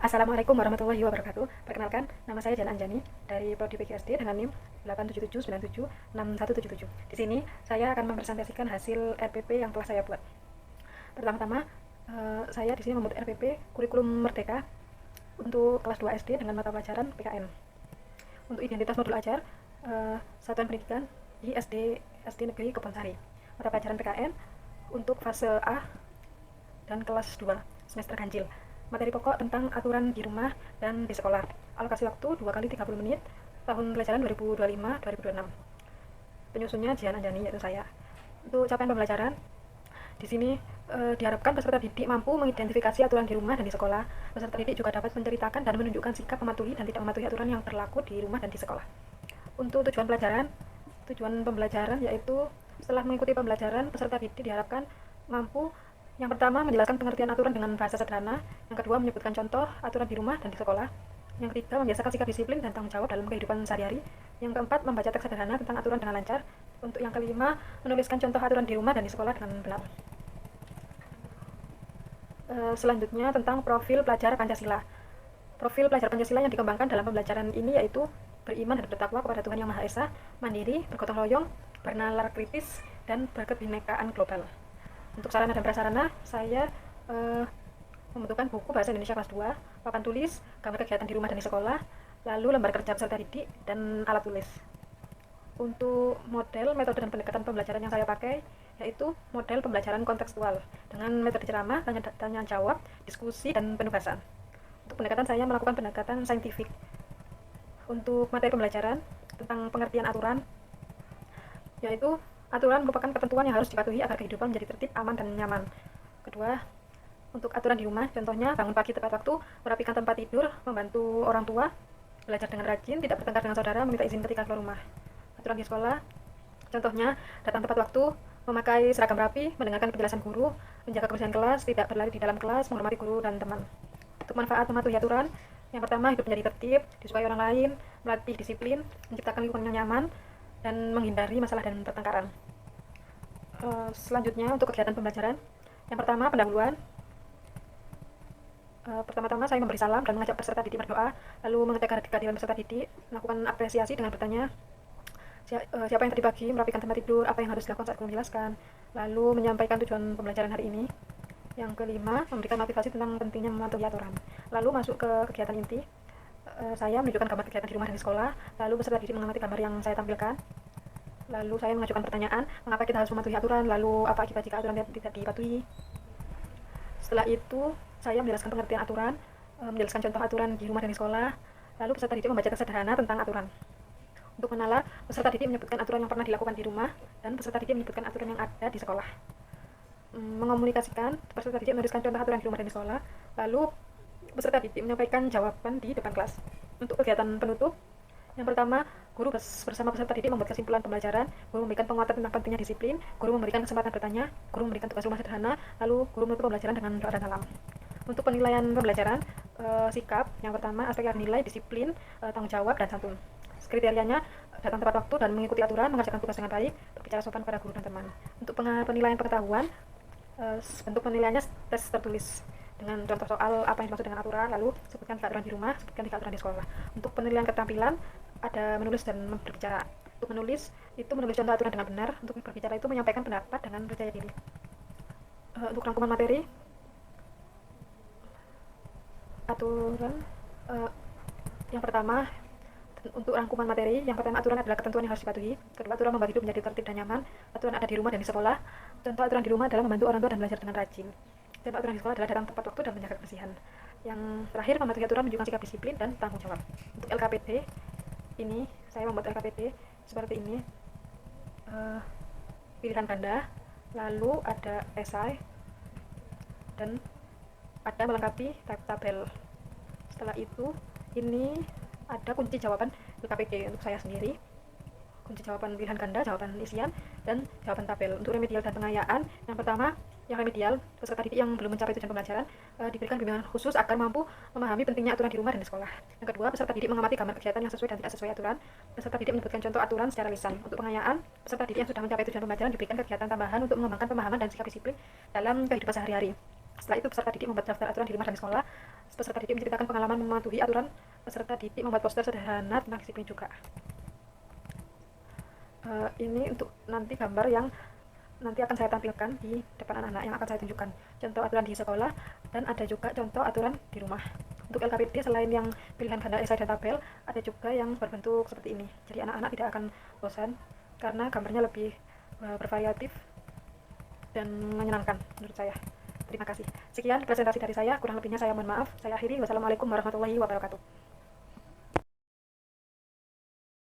Assalamualaikum warahmatullahi wabarakatuh. Perkenalkan, nama saya Jan Anjani dari Prodi PGSD dengan NIM 877976177. Di sini saya akan mempresentasikan hasil RPP yang telah saya buat. Pertama-tama, saya di sini membuat RPP kurikulum merdeka untuk kelas 2 SD dengan mata pelajaran PKN. Untuk identitas modul ajar, satuan pendidikan di SD Negeri Kebonsari. Mata pelajaran PKN untuk fase A dan kelas 2 semester ganjil. Materi pokok tentang aturan di rumah dan di sekolah. Alokasi waktu 2 kali 30 menit, tahun pelajaran 2025-2026. Penyusunnya Jihan Anjani, yaitu saya. Untuk capaian pembelajaran, di sini diharapkan peserta didik mampu mengidentifikasi aturan di rumah dan di sekolah. Peserta didik juga dapat menceritakan dan menunjukkan sikap mematuhi dan tidak mematuhi aturan yang berlaku di rumah dan di sekolah. Untuk tujuan pembelajaran yaitu setelah mengikuti pembelajaran, peserta didik diharapkan mampu yang pertama, menjelaskan pengertian aturan dengan bahasa sederhana. Yang kedua, menyebutkan contoh aturan di rumah dan di sekolah. Yang ketiga, membiasakan sikap disiplin dan tanggung jawab dalam kehidupan sehari-hari. Yang keempat, membaca teks sederhana tentang aturan dengan lancar. Untuk yang kelima, menuliskan contoh aturan di rumah dan di sekolah dengan benar. Selanjutnya, tentang profil pelajar Pancasila. Profil pelajar Pancasila yang dikembangkan dalam pembelajaran ini yaitu beriman dan bertakwa kepada Tuhan Yang Maha Esa, mandiri, bergotong royong, bernalar kritis, dan berkebinekaan global. Untuk sarana dan prasarana, saya membutuhkan buku bahasa Indonesia kelas 2, papan tulis, gambar kegiatan di rumah dan di sekolah, lalu lembar kerja peserta didik, dan alat tulis. Untuk model, metode, dan pendekatan pembelajaran yang saya pakai yaitu model pembelajaran kontekstual dengan metode ceramah, tanya jawab, diskusi, dan penugasan. Untuk pendekatan, saya melakukan pendekatan saintifik. Untuk materi pembelajaran tentang pengertian aturan, yaitu aturan merupakan ketentuan yang harus dipatuhi agar kehidupan menjadi tertib, aman, dan nyaman. Kedua, untuk aturan di rumah, contohnya bangun pagi tepat waktu, merapikan tempat tidur, membantu orang tua, belajar dengan rajin, tidak bertengkar dengan saudara, meminta izin ketika keluar rumah. Aturan di sekolah, contohnya datang tepat waktu, memakai seragam rapi, mendengarkan penjelasan guru, menjaga kebersihan kelas, tidak berlari di dalam kelas, menghormati guru dan teman. Untuk manfaat mematuhi aturan, yang pertama, hidup menjadi tertib, disukai orang lain, melatih disiplin, menciptakan lingkungan yang nyaman, dan menghindari masalah dan pertengkaran. Selanjutnya untuk kegiatan pembelajaran, yang pertama pendahuluan. Pertama-tama saya memberi salam dan mengajak peserta didik berdoa, lalu mengecek kehadiran peserta didik, melakukan apresiasi dengan bertanya siapa yang tadi pagi merapikan tempat tidur, apa yang harus dilakukan saat guru menjelaskan, lalu menyampaikan tujuan pembelajaran hari ini. Yang kelima, memberikan motivasi tentang pentingnya mematuhi aturan. Lalu masuk ke kegiatan inti, saya menunjukkan gambar kegiatan di rumah dan di sekolah, lalu peserta didik mengamati gambar yang saya tampilkan. Lalu saya mengajukan pertanyaan, mengapa kita harus mematuhi aturan, lalu apa akibat jika aturan tidak dipatuhi. Setelah itu, saya menjelaskan pengertian aturan, menjelaskan contoh aturan di rumah dan di sekolah, lalu peserta didik membaca teks sederhana tentang aturan. Untuk menalar, peserta didik menyebutkan aturan yang pernah dilakukan di rumah, dan peserta didik menyebutkan aturan yang ada di sekolah. Mengomunikasikan, peserta didik menuliskan contoh aturan di rumah dan di sekolah, lalu peserta didik menyampaikan jawaban di depan kelas. Untuk kegiatan penutup, yang pertama, guru bersama peserta didik membuat kesimpulan pembelajaran, guru memberikan penguatan tentang pentingnya disiplin, guru memberikan kesempatan bertanya, guru memberikan tugas rumah sederhana, lalu guru menutup pembelajaran dengan doa dan salam. Untuk penilaian pembelajaran, sikap, yang pertama, aspek nilai, disiplin, tanggung jawab, dan santun. Kriterianya, datang tepat waktu dan mengikuti aturan, mengerjakan tugas dengan baik, berbicara sopan pada guru dan teman. Untuk penilaian pengetahuan, bentuk penilaiannya tes tertulis dengan contoh soal apa yang dimaksud dengan aturan, lalu sebutkan 3 aturan di rumah, sebutkan 3 aturan di sekolah. Untuk penilaian keterampilan, ada menulis dan berbicara. Untuk menulis, itu menulis contoh aturan dengan benar. Untuk berbicara, itu menyampaikan pendapat dengan percaya diri. Untuk rangkuman materi, aturan, yang pertama, untuk rangkuman materi, yang pertama aturan adalah ketentuan yang harus dipatuhi. Kedua, aturan membuat hidup menjadi tertib dan nyaman. Aturan ada di rumah dan di sekolah. Contoh aturan di rumah adalah membantu orang tua dan belajar dengan rajin. Contoh aturan di sekolah adalah datang tepat waktu dan menjaga kebersihan. Yang terakhir, mematuhi aturan menunjukkan sikap disiplin dan tanggung jawab. Untuk LKPD, ini saya membuat LKPD seperti ini, pilihan ganda, lalu ada esai, dan ada melengkapi tabel. Setelah itu, ini ada kunci jawaban LKPD untuk saya sendiri, kunci jawaban pilihan ganda, jawaban isian, dan jawaban tabel. Untuk remedial dan pengayaan, yang pertama, yang remedial, peserta didik yang belum mencapai tujuan pembelajaran diberikan bimbingan khusus agar mampu memahami pentingnya aturan di rumah dan di sekolah. Yang kedua, peserta didik mengamati gambar kegiatan yang sesuai dan tidak sesuai aturan. Peserta didik menyebutkan contoh aturan secara lisan. Untuk pengayaan, peserta didik yang sudah mencapai tujuan pembelajaran diberikan kegiatan tambahan untuk mengembangkan pemahaman dan sikap disiplin dalam kehidupan sehari-hari. Setelah itu, peserta didik membuat daftar aturan di rumah dan di sekolah. peserta didik menceritakan pengalaman mematuhi aturan. Peserta didik membuat poster sederhana tentang disiplin juga. Ini untuk nanti gambar yang nanti akan saya tampilkan di depan anak-anak yang akan saya tunjukkan contoh aturan di sekolah, dan ada juga contoh aturan di rumah. Untuk LKPD selain yang pilihan ganda, esai, dan tabel, ada juga yang berbentuk seperti ini. Jadi anak-anak tidak akan bosan karena gambarnya lebih bervariatif dan menyenangkan menurut saya. Terima kasih. Sekian presentasi dari saya, kurang lebihnya saya mohon maaf. Saya akhiri. Wassalamualaikum warahmatullahi wabarakatuh.